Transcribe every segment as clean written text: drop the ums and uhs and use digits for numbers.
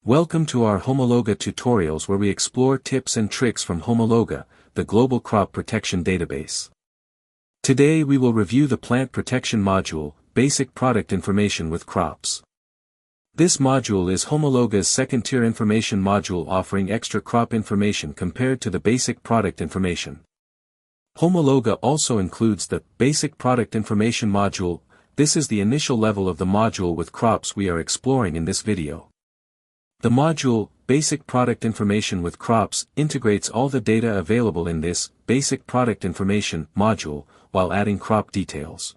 Welcome to our Homologa tutorials where we explore tips and tricks from Homologa, the global crop protection database. Today we will review the Plant Protection Module, Basic Product Information with Crops. This module is Homologa's second-tier information module offering extra crop information compared to the basic product information. Homologa also includes the Basic Product Information module. This is the initial level of the module with crops we are exploring in this video. The module, Basic Product Information with Crops, integrates all the data available in this Basic Product Information module, while adding crop details.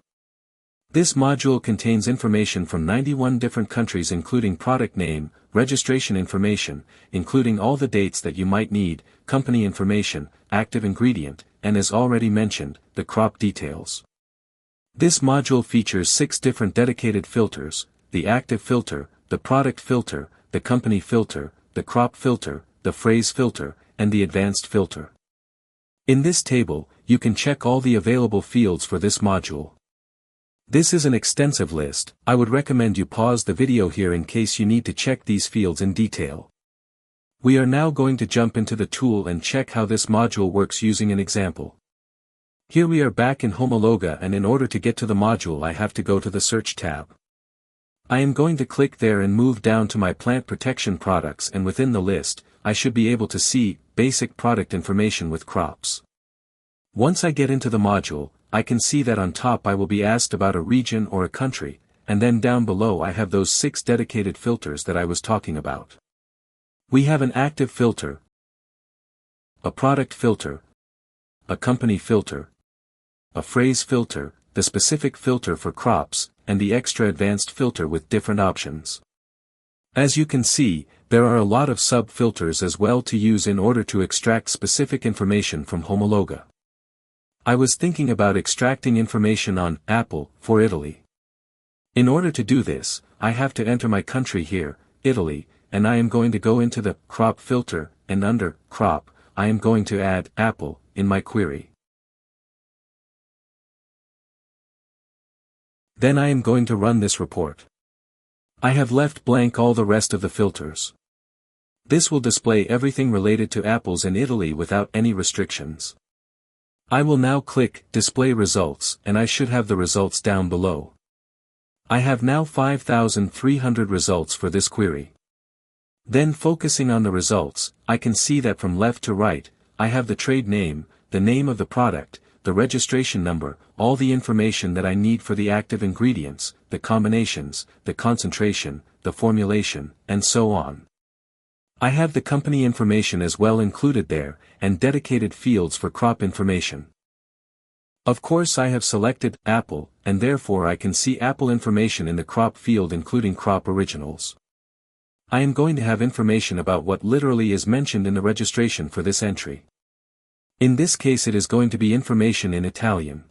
This module contains information from 91 different countries including product name, registration information, including all the dates that you might need, company information, active ingredient, and as already mentioned, the crop details. This module features 6 different dedicated filters: the active filter, the product filter, the company filter, the crop filter, the phrase filter, and the advanced filter. In this table, you can check all the available fields for this module. This is an extensive list. I would recommend you pause the video here in case you need to check these fields in detail. We are now going to jump into the tool and check how this module works using an example. Here we are back in Homologa, and in order to get to the module I have to go to the Search tab. I am going to click there and move down to my plant protection products, and within the list, I should be able to see Basic Product Information with Crops. Once I get into the module, I can see that on top I will be asked about a region or a country, and then down below I have those 6 dedicated filters that I was talking about. We have an active filter, a product filter, a company filter, a phrase filter, the specific filter for crops, and the extra advanced filter with different options. As you can see, there are a lot of sub-filters as well to use in order to extract specific information from Homologa. I was thinking about extracting information on apple for Italy. In order to do this, I have to enter my country here, Italy, and I am going to go into the crop filter, and under crop, I am going to add apple in my query. Then I am going to run this report. I have left blank all the rest of the filters. This will display everything related to apples in Italy without any restrictions. I will now click Display Results, and I should have the results down below. I have now 5,300 results for this query. Then focusing on the results, I can see that from left to right, I have the trade name, the name of the product, the registration number, all the information that I need for the active ingredients, the combinations, the concentration, the formulation, and so on. I have the company information as well included there, and dedicated fields for crop information. Of course I have selected apple, and therefore I can see apple information in the crop field including crop originals. I am going to have information about what literally is mentioned in the registration for this entry. In this case it is going to be information in Italian.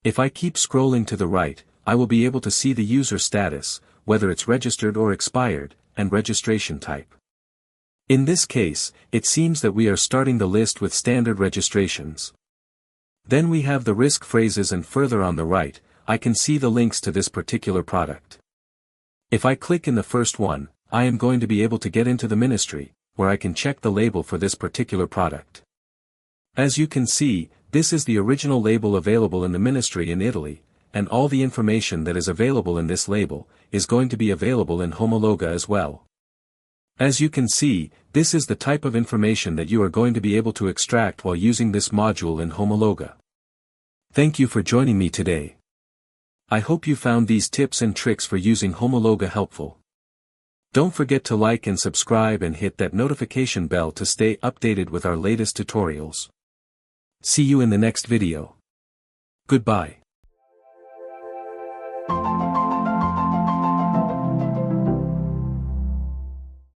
If I keep scrolling to the right, I will be able to see the user status, whether it's registered or expired, and registration type. In this case, it seems that we are starting the list with standard registrations. Then we have the risk phrases, and further on the right, I can see the links to this particular product. If I click in the first one, I am going to be able to get into the ministry, where I can check the label for this particular product. As you can see, this is the original label available in the ministry in Italy, and all the information that is available in this label is going to be available in Homologa as well. As you can see, this is the type of information that you are going to be able to extract while using this module in Homologa. Thank you for joining me today. I hope you found these tips and tricks for using Homologa helpful. Don't forget to like and subscribe and hit that notification bell to stay updated with our latest tutorials. See you in the next video. Goodbye.